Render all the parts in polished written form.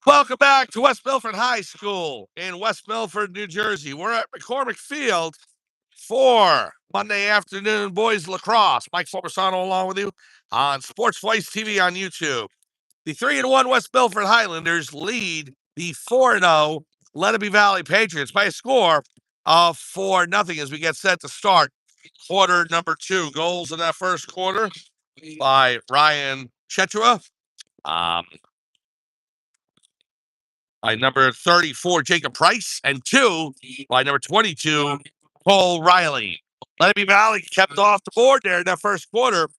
Welcome back to West Milford High School in West Milford, New Jersey. We're at McCormick Field for Monday afternoon boys lacrosse. Mike Forbesano along with you on Sports Voice TV on YouTube. The 3-1 West Milford Highlanders lead the 4-0 Lenape Valley Patriots by a score of 4-0 as we get set to start quarter number 2. Goals in that first quarter by Ryan Chetua. By number 34, Jacob Price, and 2 by number 22, Paul Riley. Lenape Valley kept off the board there in that first quarter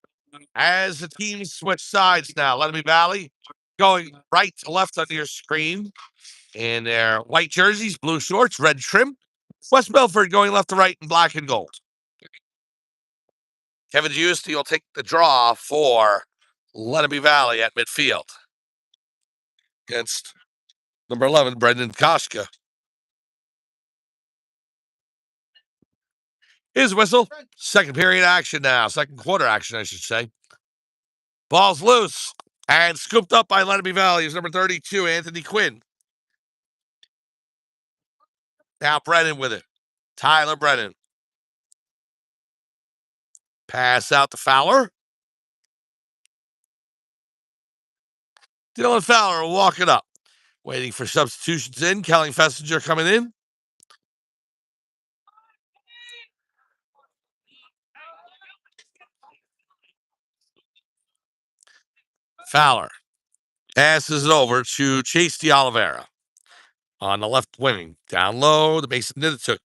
as the teams switch sides now. Lenape Valley going right to left on your screen in their white jerseys, blue shorts, red trim. West Milford going left to right in black and gold. Kevin Giusti will take the draw for Lenape Valley at midfield against number 11, Brendan Koshka. His whistle. Second period action now. Second quarter action, I should say. Ball's loose and scooped up by Lenape Valley is number 32, Anthony Quinn. Now Brennan with it. Tyler Brennan. Pass out to Fowler. Dylan Fowler will walk it up. Waiting for substitutions in. Kelly Fessinger coming in. Fowler passes it over to Chase DeOliveira on the left wing. Down low, the Mason Nidituk.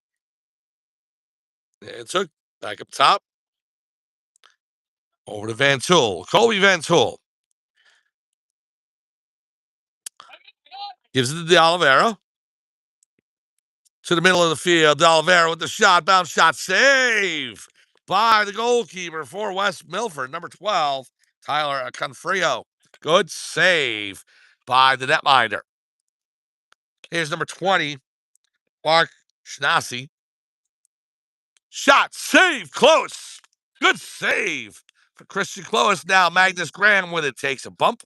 Nidituk back up top. Over to Van Tool. Colby Van Tool. Gives it to DeOliveira. To the middle of the field. DeOliveira with the shot. Bounce shot. Save by the goalkeeper for West Milford. Number 12, Tyler Confrio. Good save by the netminder. Here's number 20, Mark Schnassi. Shot. Save. Close. Good save for Christian Close. Now Magnus Graham with it. Takes a bump.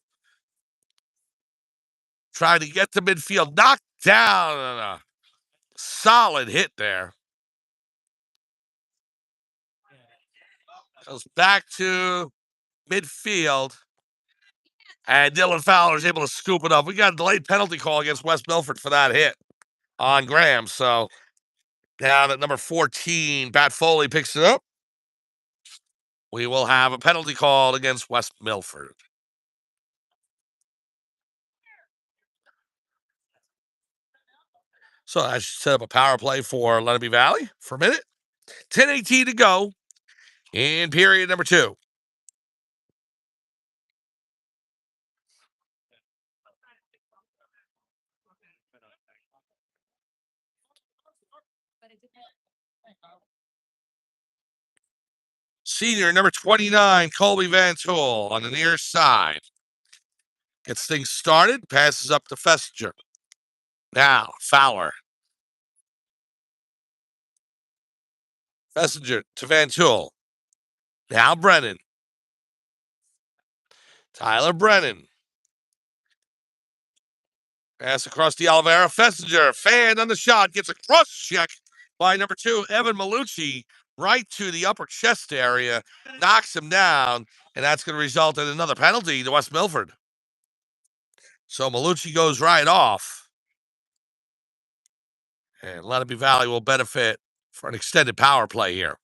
Trying to get to midfield. Knocked down on a solid hit there. Goes back to midfield. And Dylan Fowler is able to scoop it up. We got a delayed penalty call against West Milford for that hit on Graham. So now that number 14, Pat Foley, picks it up, we will have a penalty call against West Milford. So I should set up a power play for Lenape Valley for a minute. 10:18 to go in period number 2. Senior number 29, Colby Van Tool on the near side. Gets things started, passes up to Fessinger. Now, Fowler. Fessinger to Van Tool. Now, Brennan. Tyler Brennan. Pass across the Oliveira. Fessinger, fan on the shot, gets a cross check by number 2, Evan Malucci, right to the upper chest area, knocks him down, and that's going to result in another penalty to West Milford. So Malucci goes right off. And Lenape Valley will benefit for an extended power play here.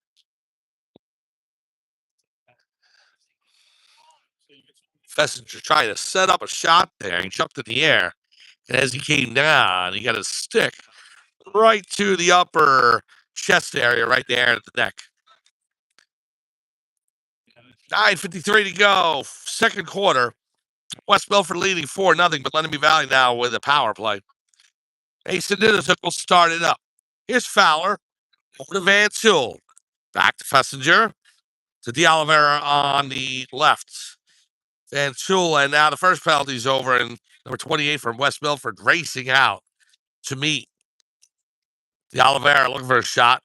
Fessinger trying to set up a shot there. He jumped in the air. And as he came down, he got his stick right to the upper chest area, right there at the neck. 9:53 to go. Second quarter. West Milford leading 4-0, but Lenape Valley now with a power play. Mason Nidituk will start it up. Here's Fowler. Over to Van Tool. Back to Fessinger. To DeOliveira on the left. Van Tool, and now the first penalty's over, and number 28 from West Milford racing out to meet DeOliveira looking for a shot.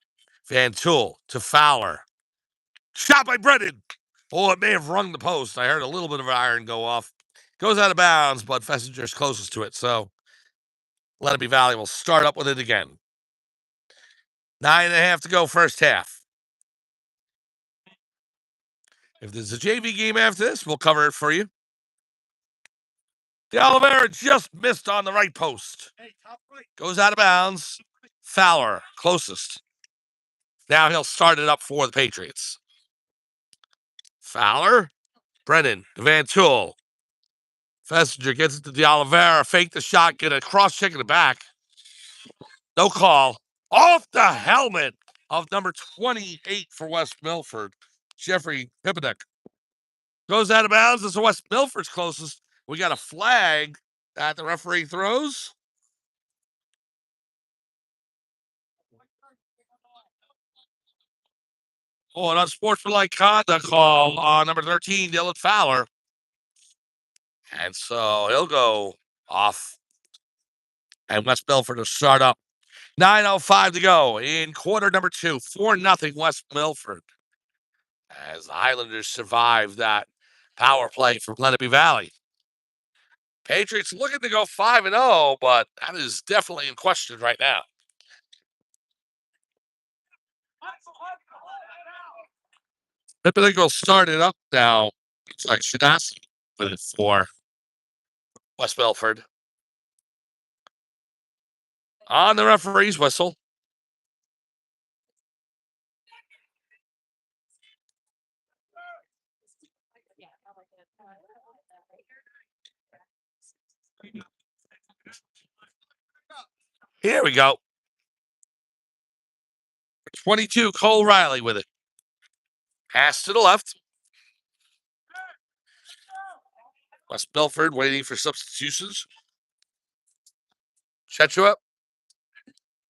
Van Tool to Fowler. Shot by Brennan. Oh, it may have rung the post. I heard a little bit of iron go off. Goes out of bounds, but Fessinger's closest to it, so Lenape Valley will start up with it again. 9.5 to go, first half. If there's a JV game after this, we'll cover it for you. The Oliveira just missed on the right post. Goes out of bounds. Fowler, closest. Now he'll start it up for the Patriots. Fowler, Brennan, Van Tool. Fessinger gets it to the Oliveira, fake the shot, get a cross check in the back. No call. Off the helmet of number 28 for West Milford, Jeffrey Pippinick. Goes out of bounds. This is West Milford's closest. We got a flag that the referee throws. Oh, an unsportsmanlike conduct call on number 13, Dylan Fowler. And so he'll go off. And West Milford will start up. 9:05 to go in quarter number 2. 4-0 West Milford. As the Highlanders survive that power play from Lenape Valley. Patriots looking to go 5-0, but that is definitely in question right now. Pippinick will start it up now. Looks like Shadasi with it for West Milford. On the referee's whistle. Here we go. 22, Cole Riley with it. Pass to the left. West Milford waiting for substitutions. Chechua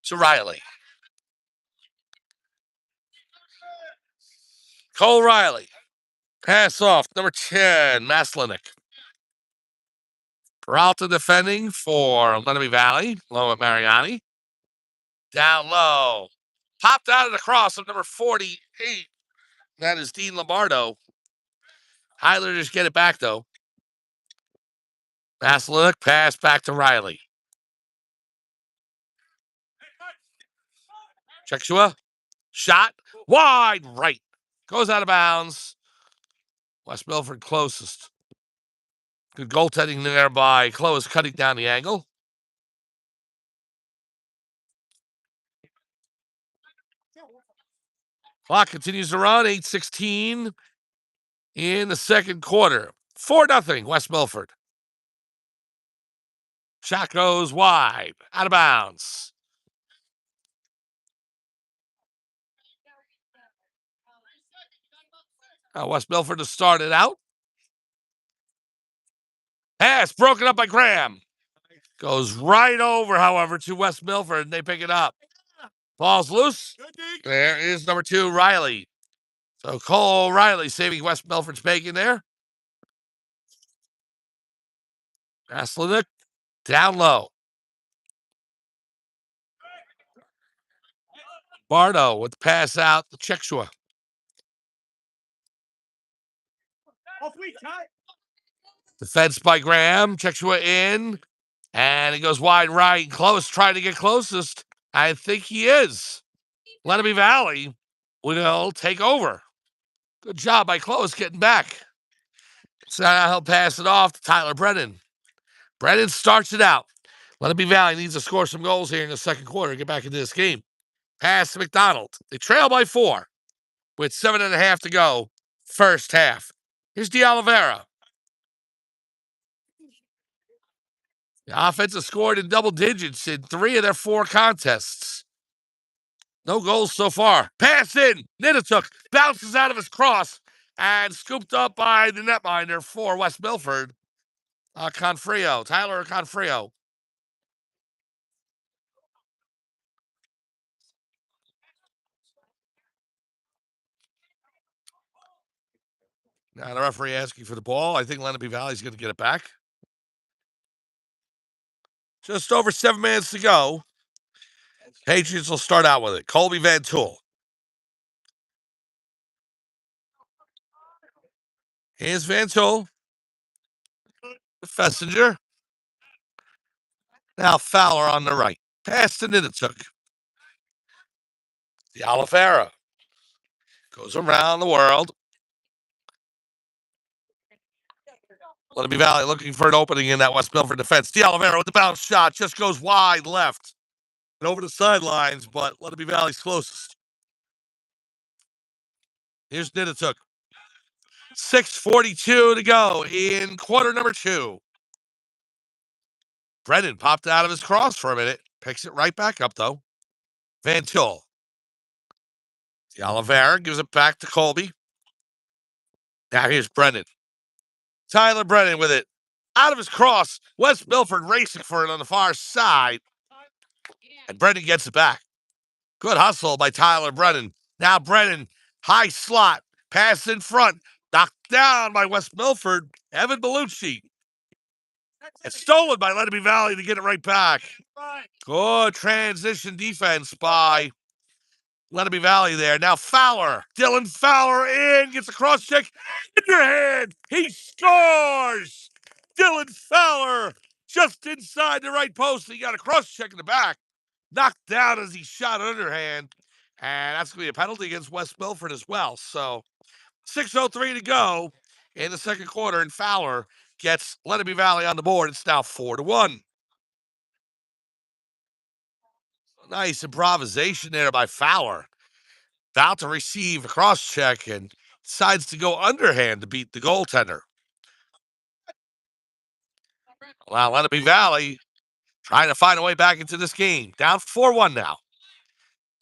to Riley. Cole Riley. Pass off. Number 10, Maslinik. Peralta defending for Lenape Valley. Low at Mariani. Down low. Popped out of the cross of number 48. That is Dean Lombardo. Highlanders get it back, though. Maslinik, pass back to Riley. Chechua. Shot. Wide right. Goes out of bounds. West Milford closest. Good goaltending there by Close, cutting down the angle. Clock continues to run. 8:16 in the second quarter. 4-0 West Milford. Shot goes wide. Out of bounds. West Milford to start it out. Pass broken up by Graham. Goes right over, however, to West Milford, and they pick it up. Ball's loose. There is number 2, Riley. So Cole Riley saving West Milford's bacon there. Maslinik down low. Bardo with the pass out to Chechua. Defense by Graham. Chechua in. And he goes wide right. Close, trying to get closest. I think he is. Lenape Valley will take over. Good job by Close getting back. So now he'll pass it off to Tyler Brennan. Brennan starts it out. Lenape Valley needs to score some goals here in the second quarter to get back into this game. Pass to McDonald. They trail by 4 with 7.5 to go. First half. Here's De Oliveira. The offense has scored in double digits in 3 of their 4 contests. No goals so far. Pass in. Nitatuk bounces out of his cross and scooped up by the netminder for West Milford. Confrio. Tyler Confrio. Now the referee asking for the ball. I think Lenape Valley's going to get it back. Just over 7 minutes to go. Patriots will start out with it. Colby Van Tool. Here's Van Tol. Fessinger. Now Fowler on the right. Pass to Nidituk. The Oliveira goes around the world. Lenape Valley looking for an opening in that West Milford defense. The Oliveira with the bounce shot just goes wide left and over the sidelines, but Lenape Valley's closest. Here's Nidituk. 6:42 to go in quarter number 2. Brennan popped out of his cross for a minute. Picks it right back up, though. Van Til. The Oliveira gives it back to Colby. Now here's Brennan. Tyler Brennan with it. Out of his cross. West Milford racing for it on the far side. And Brennan gets it back. Good hustle by Tyler Brennan. Now Brennan, high slot. Pass in front. Knocked down by West Milford. Evan Bellucci. It's stolen by Lenape Valley to get it right back. Good transition defense by Lenape Valley there. Now Fowler. Dylan Fowler in. Gets a cross check. In your hand. He scores. Dylan Fowler just inside the right post. He got a cross check in the back. Knocked down as he shot underhand. And that's going to be a penalty against West Milford as well. So 6:03 to go in the second quarter. And Fowler gets Lenape Valley on the board. It's now 4-1. Nice improvisation there by Fowler. About to receive a cross check and decides to go underhand to beat the goaltender. Well, Lenape Valley trying to find a way back into this game. Down 4-1 now.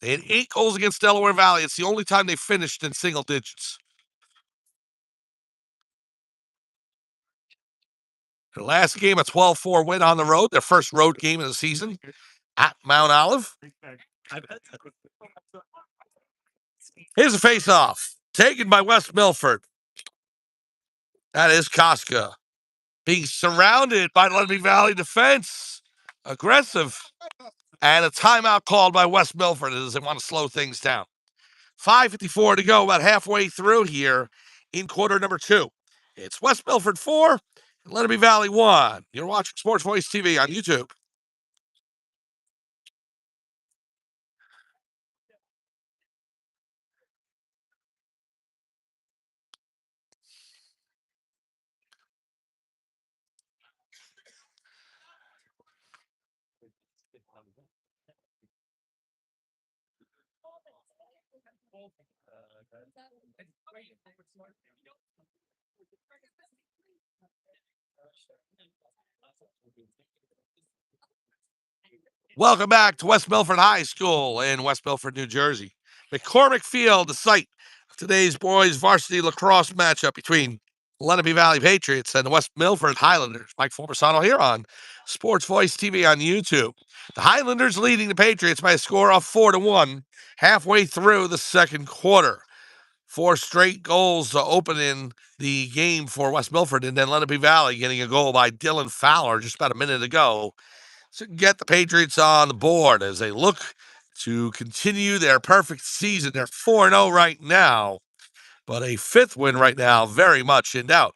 They had 8 goals against Delaware Valley. It's the only time they finished in single digits. Their last game, a 12-4 win on the road. Their first road game of the season at Mount Olive. Here's a face-off. Taken by West Milford. That is Koska. Being surrounded by Lenape Valley defense. Aggressive. And a timeout called by West Milford as they want to slow things down. 5:54 to go, about halfway through here in quarter number 2. It's West Milford 4, and Lenape Valley 1. You're watching Sports Voice TV on YouTube. Welcome back to West Milford High School in West Milford, New Jersey. McCormick Field, the site of today's boys varsity lacrosse matchup between Lenape Valley Patriots and the West Milford Highlanders. Mike Formasano here on Sports Voice TV on YouTube. The Highlanders leading the Patriots by a score of 4-1 halfway through the second quarter. 4 straight goals to open in the game for West Milford, and then Lenape Valley getting a goal by Dylan Fowler just about a minute ago to get the Patriots on the board as they look to continue their perfect season. They're 4-0 right now, but a 5th win right now very much in doubt.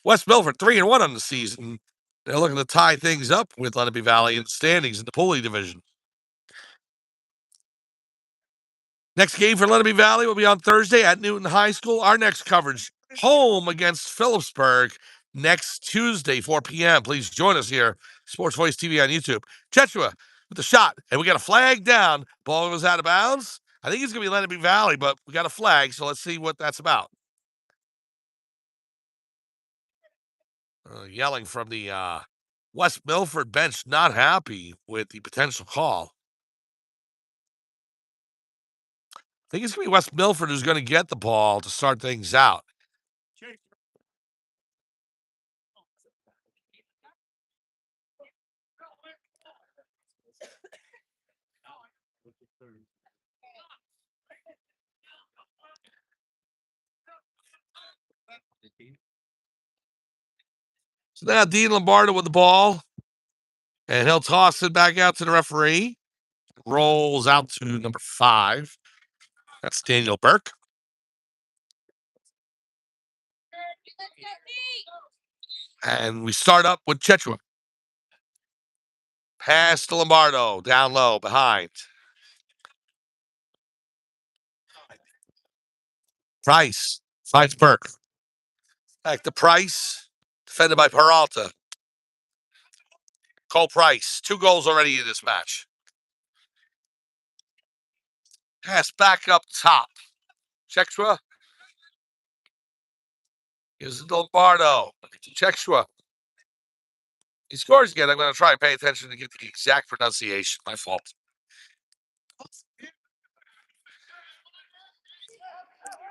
West Milford 3-1 on the season. They're looking to tie things up with Lenape Valley in the standings in the Pooley division. Next game for Lenape Valley will be on Thursday at Newton High School. Our next coverage, home against Phillipsburg, next Tuesday, 4 p.m. Please join us here, Sports Voice TV on YouTube. Chechua with the shot, and we got a flag down. Ball goes out of bounds. I think it's going to be Lenape Valley, but we got a flag, so let's see what that's about. Yelling from the West Milford bench, not happy with the potential call. I think it's going to be West Milford who's going to get the ball to start things out. So now Dean Lombardo with the ball, and he'll toss it back out to the referee. Rolls out to number 5. That's Daniel Burke. And we start up with Chechua. Pass to Lombardo, down low, behind. Price finds Burke. Back to Price, defended by Peralta. Cole Price, 2 goals already in this match. Pass back up top. Chechua. Gives it to Lombardo. Chechua. He scores again. I'm going to try and pay attention to get the exact pronunciation. My fault.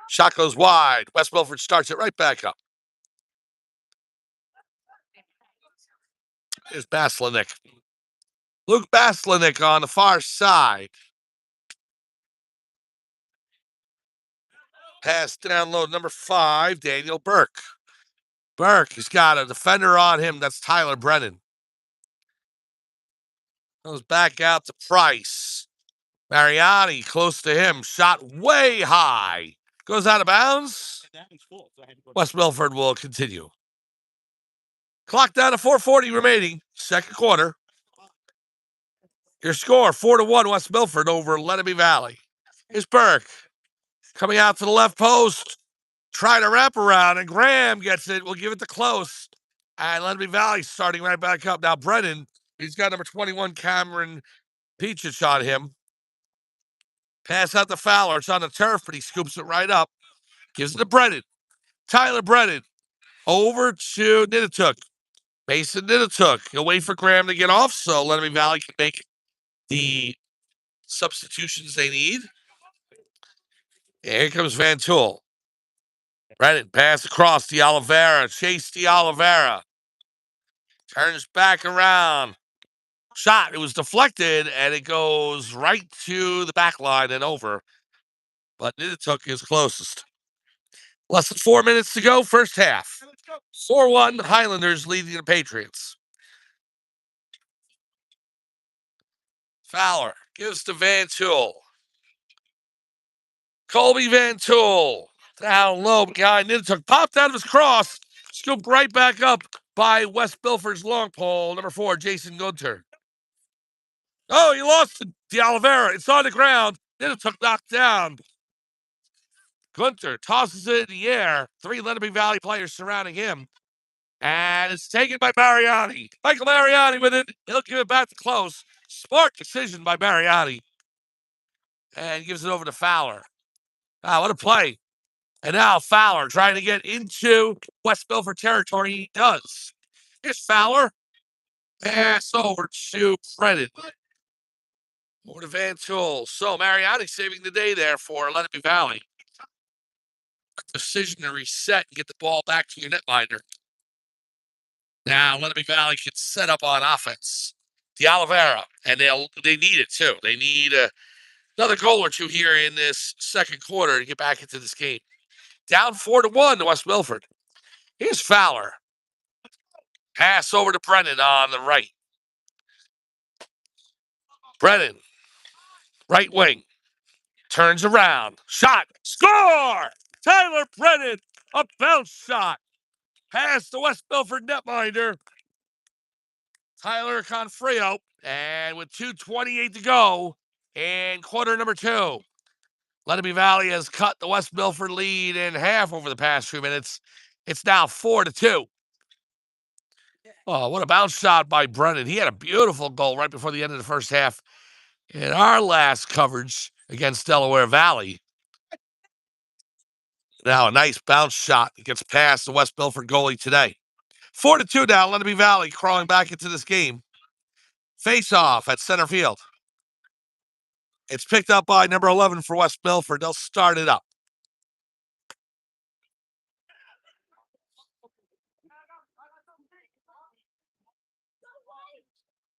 Shot goes wide. West Milford starts it right back up. Here's Baslinick. Luke Baslinick on the far side. Pass down low, number 5, Daniel Burke. Burke, he's got a defender on him. That's Tyler Brennan. Goes back out to Price. Mariani close to him. Shot way high. Goes out of bounds. West Milford will continue. Clock down to 4:40 remaining. Second quarter. Your score, 4-1 West Milford over Lenape Valley. Here's Burke. Coming out to the left post. Trying to wrap around, and Graham gets it. We'll give it to close. And Lenape Valley starting right back up. Now Brennan, he's got number 21, Cameron Peachich on him. Pass out to Fowler. It's on the turf, but he scoops it right up. Gives it to Brennan. Tyler Brennan. Over to Nittatuk. Mason Nittatuk. He'll wait for Graham to get off so Lenape Valley can make the substitutions they need. And here comes Van Tool. Brennan pass across to Oliveira. Chase to Oliveira. Turns back around. Shot. It was deflected, and it goes right to the back line and over. But Nittatuk is closest. Less than 4 minutes to go, first half. 4-1, Highlanders leading the Patriots. Fowler gives to Van Tool. Colby Van Tool. Down low behind Nittatuk. Popped out of his cross. Scooped right back up by West Milford's long pole, number 4, Jason Gunter. Oh, he lost it to Oliveira. It's on the ground. Nittatuk knocked down. Gunter tosses it in the air. 3 Lenape Valley players surrounding him. And it's taken by Mariani. Michael Mariani with it. He'll give it back to close. Smart decision by Mariani. And gives it over to Fowler. Ah, what a play. And now Fowler trying to get into West Milford territory. He does. Here's Fowler. Pass over to Brennan. Over to Van Tool. So Mariani saving the day there for Lenape Valley. Decision to reset and get the ball back to your netminder. Now Lenape Valley can set up on offense. The Oliveira, and they need it too. They need another goal or 2 here in this second quarter to get back into this game. Down 4-1 to West Milford. Here's Fowler. Pass over to Brennan on the right. Brennan, right wing, turns around. Shot. Score! Tyler Brennan, a bounce shot. Pass to West Milford netminder. Tyler Confrio. And with 2:28 to go in quarter number 2, Lenape Valley has cut the West Milford lead in half over the past few minutes. It's now 4-2. Oh, what a bounce shot by Brennan. He had a beautiful goal right before the end of the first half in our last coverage against Delaware Valley. Now a nice bounce shot. It gets past the West Milford goalie today. 4-2 now. Lenape Valley crawling back into this game. Face off at center field. It's picked up by number 11 for West Milford. They'll start it up.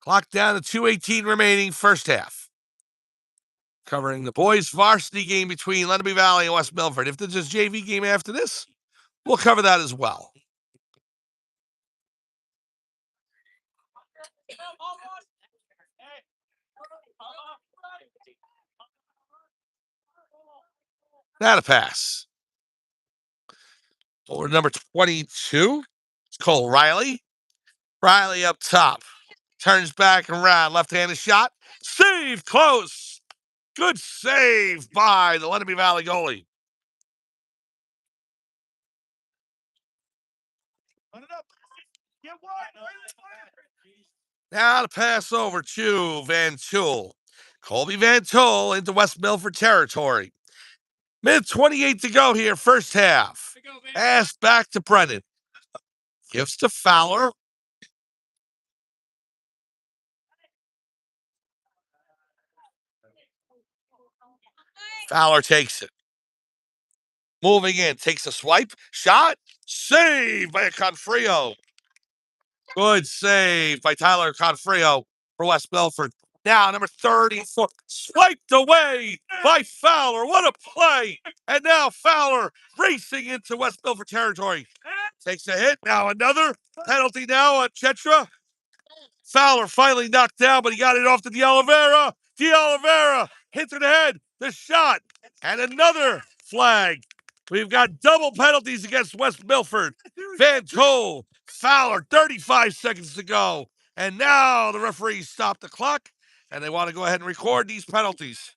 Clock down to 2:18 remaining, first half. Covering the boys' varsity game between Lenape Valley and West Milford. If there's a JV game after this, we'll cover that as well. Not a pass. Forward number 22. It's Cole Riley. Riley up top. Turns back around. Left-handed shot. Save close. Good save by the Lenape Valley goalie. Now to pass over to Van Tool. Colby Van Tool into West Milford territory. Minute 28 to go here, first half. Pass back to Brennan. Gives to Fowler. Fowler takes it. Moving in, takes a swipe. Shot. Save by Confrio. Good save by Tyler Confrio for West Milford. Now, number 34, swiped away by Fowler. What a play. And now Fowler racing into West Milford territory. Takes a hit. Now another penalty now on Chetra. Fowler finally knocked down, but he got it off to D'Oliveira. D'Oliveira hits in the head. The shot. And another flag. We've got double penalties against West Milford. Van Toll, Fowler, 35 seconds to go. And now the referees stop the clock, and they want to go ahead and record these penalties.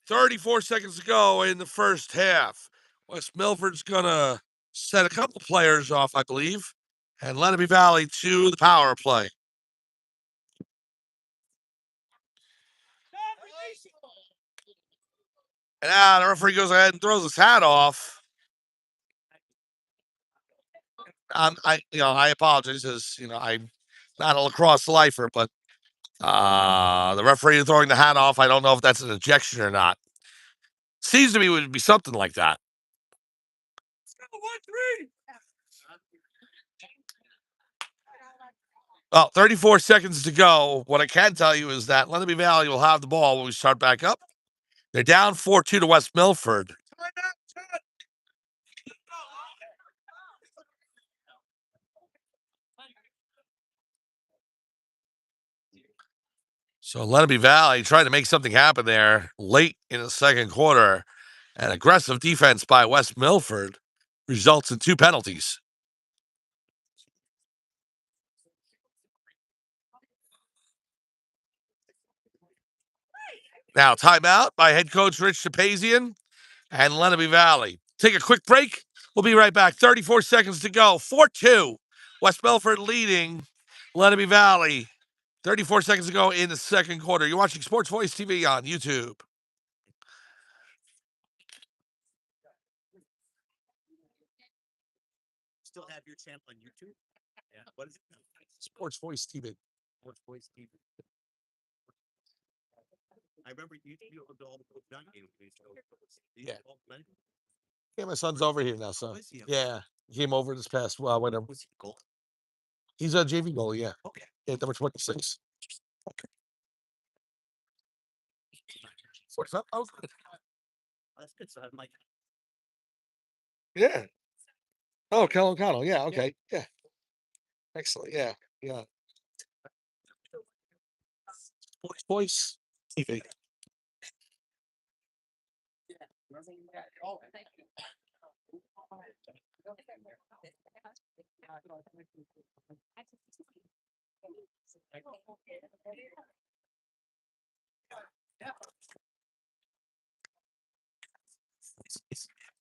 34 seconds to go in the first half. West Milford's going to set a couple players off, I believe, and Lenape Valley to the power play. And now the referee goes ahead and throws his hat off. I apologize, as I'm not a lacrosse lifer, but the referee throwing the hat off, I don't know if that's an ejection or not. Seems to me it would be something like that. Well, 34 seconds to go. What I can tell you is that Lenape Valley will have the ball when we start back up. They're down 4-2 to West Milford. So Lenape Valley trying to make something happen there late in the second quarter. An aggressive defense by West Milford results in 2 penalties. Now, timeout by head coach Rich Shapazian and Lenape Valley. Take a quick break. We'll be right back. 34 seconds to go. 4-2. West Milford leading Lenape Valley. 34 seconds to go in the second quarter. You're watching Sports Voice TV on YouTube. Still have your channel on YouTube? Yeah. What is it? Sports Voice TV. Sports Voice TV. I remember you all the done games. Yeah. Yeah, my son's over here now, so yeah, he came over this past whenever. Was he goal? He's a JV goal, yeah. Okay. Yeah, number 26. Okay. 45. Oh, good. That's good. So I'm like, yeah. Oh, Kellen O'Connell. Yeah. Okay. Yeah. Excellent. Yeah. Yeah. Sports Voice TV.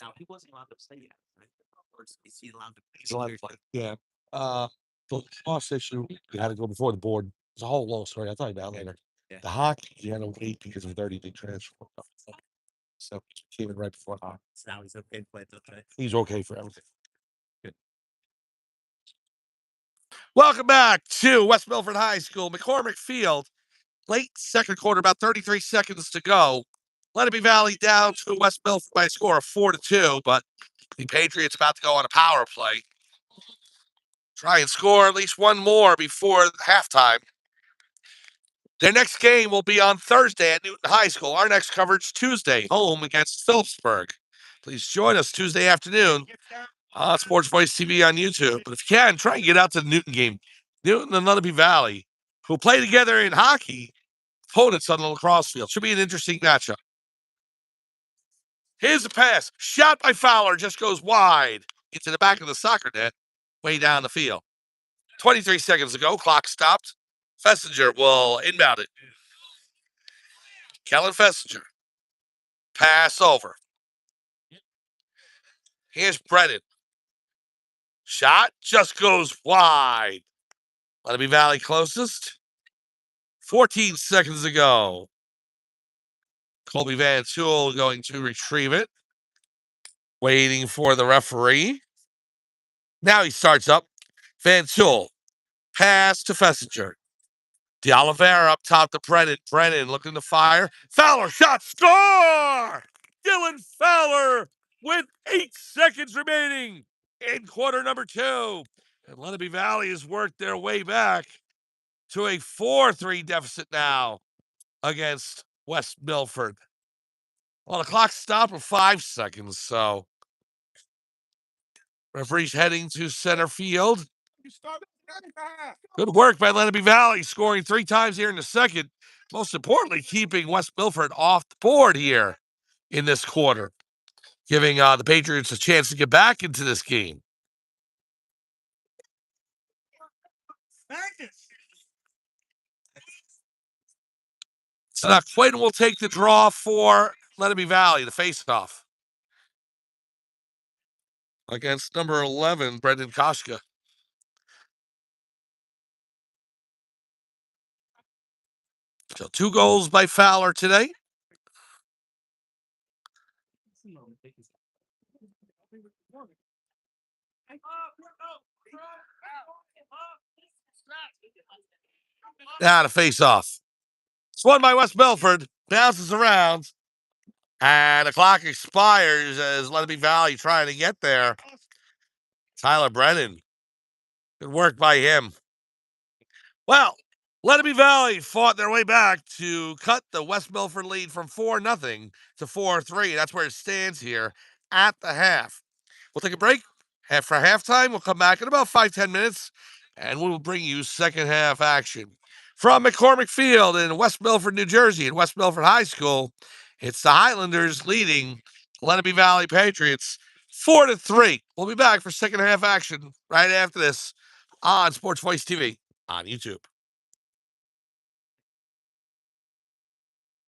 Now he wasn't allowed to stay yet, right? Or is he allowed to? He's allowed to play. Yeah. The last issue, you had to go before the board. It's a whole long story. I'll tell you about later. Yeah. The hockey, you had to wait because of 30-day transfer. So he came in right before hockey. So now he's okay to play. Okay. He's okay for everything. Good. Welcome back to West Milford High School, McCormick Field. Late second quarter, about 33 seconds to go. Lenape Valley down to West Milford by a score of 4-2, but the Patriots about to go on a power play. Try and score at least one more before halftime. Their next game will be on Thursday at Newton High School. Our next coverage Tuesday, home against Phillipsburg. Please join us Tuesday afternoon on Sports Voice TV on YouTube. But if you can, try and get out to the Newton game. Newton and Lenape Valley, who play together in hockey, opponents on the lacrosse field. Should be an interesting matchup. Here's a pass. Shot by Fowler. Just goes wide into the back of the soccer net, way down the field. 23 seconds ago, clock stopped. Fessinger will inbound it. Kellen Fessinger. Pass over. Here's Brennan. Shot just goes wide. Lenape Valley closest. 14 seconds ago. Colby Van Tool going to retrieve it. Waiting for the referee. Now he starts up. Van Tool. Pass to Fessinger. De Oliveira up top to Brennan. Brennan looking to fire. Fowler shot. Score! Dylan Fowler with 8 seconds remaining in quarter number 2. And Lenape Valley has worked their way back to a 4-3 deficit now against West Milford. Well, the clock stopped with 5 seconds, so referee's heading to center field. Good work by Lenape Valley, scoring 3 times here in the second. Most importantly, keeping West Milford off the board here in this quarter, giving the Patriots a chance to get back into this game. So now Quinn will take the draw for Lenape Valley, the face-off, against number 11, Brendan Koshka. So 2 goals by Fowler today. Now to face off. It's won by West Milford. Bounces around. And the clock expires as Lenape Valley trying to get there. Tyler Brennan. Good work by him. Well, Lenape Valley fought their way back to cut the West Milford lead from 4-0 to 4-3. That's where it stands here at the half. We'll take a break for halftime. We'll come back in about 5-10 minutes, and we will bring you second half action. From McCormick Field in West Milford, New Jersey, in West Milford High School, it's the Highlanders leading Lenape Valley Patriots 4-3. We'll be back for second half action right after this on Sports Voice TV on YouTube.